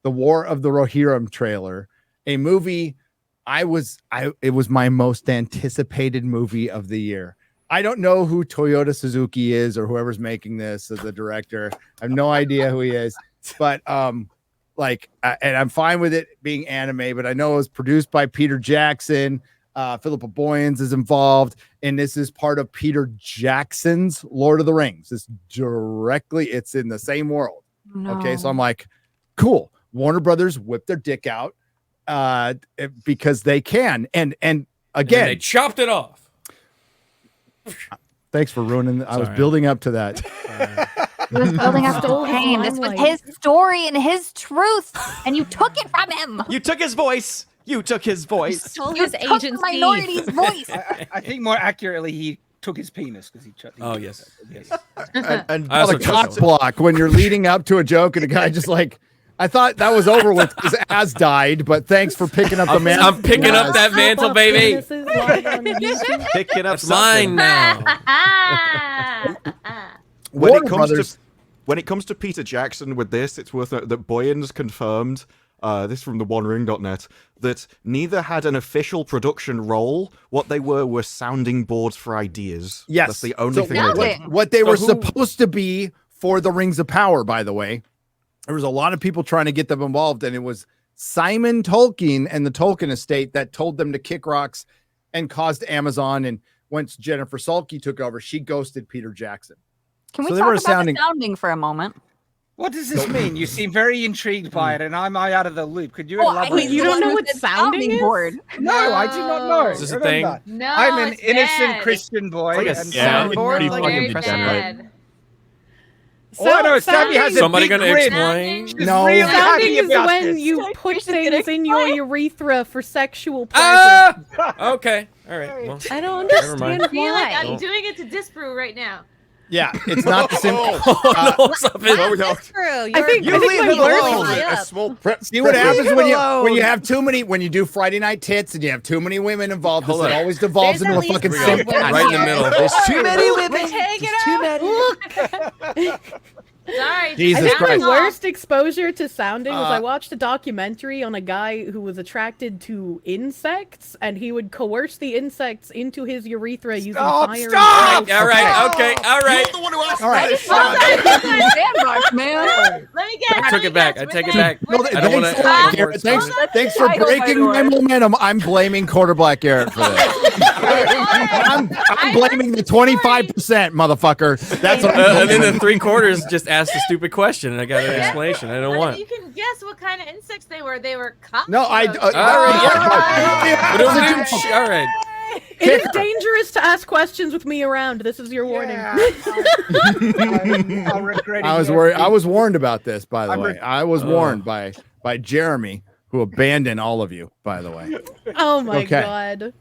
the War of the Rohirrim trailer, a movie it was my most anticipated movie of the year. I don't know who Toyota Suzuki is or whoever's making this as the director. I have no idea who he is, but and I'm fine with it being anime, but I know it was produced by Peter Jackson. Philippa Boyens is involved, and this is part of Peter Jackson's Lord of the Rings. It's in the same world. No. Okay, so I'm like, cool. Warner Brothers whipped their dick out because they can. And again, they chopped it off. Thanks for ruining I was building up to that. He was building up to pain. This was his story and his truth, and you took it from him. You took his voice. You took his voice. Stole his agency. The minority's voice. I think more accurately, he took his penis because he. Oh yes. And a cock block when you're leading up to a joke, and a guy just like. I thought that was over with because Az died, but thanks for picking up the mantle. I'm picking up that mantle, baby. Picking up mine now. When it comes to Peter Jackson with this, it's worth noting that Boyens confirmed, this from the OneRing.net, that neither had an official production role. What they were sounding boards for ideas. Yes. That's the only thing they did. What they were supposed to be for the Rings of Power, by the way. There was a lot of people trying to get them involved, and it was Simon Tolkien and the Tolkien estate that told them to kick rocks and caused Amazon. And once Jennifer Salke took over, she ghosted Peter Jackson. Can we talk about the sounding for a moment? What does this mean? You seem very intrigued by it, and I'm out of the loop. Could you elaborate? You don't know what sounding is? Board. No, I do not know. Is this a thing? No, I'm an innocent Christian boy. It's like a soundboard. Somebody gonna explain? No, sounding is when you put things in your urethra for sexual pleasure. Okay, all right. Well, I don't understand I feel like why. I'm doing it to disprove right now. Yeah, it's not the same. I think See what happens when you have too many, when you do Friday Night Tits and you have too many women involved. It always devolves into a fucking simp. Right in the middle. There's too many women. Sorry. Jesus I think Christ. my worst exposure to sounding was I watched a documentary on a guy who was attracted to insects, and he would coerce the insects into his urethra using fire. Stop! All right, okay, all right. The one who asked All right. Sandbox, man. Let me guess. I took it back. I take it back. No, I don't want to. Thanks for breaking my momentum. I'm blaming Quarter Black Garrett for this. I'm blaming the 25%, motherfucker. That's what I'm and then the 3/4 just asked a stupid question, and I got an explanation. I don't want. You can guess what kind of insects they were. They were cockroaches. No, I. All right. It is dangerous to ask questions with me around. This is your warning. I was worried. I was warned about this, by the way. I was warned by Jeremy, who abandoned all of you, by the way. Oh my god.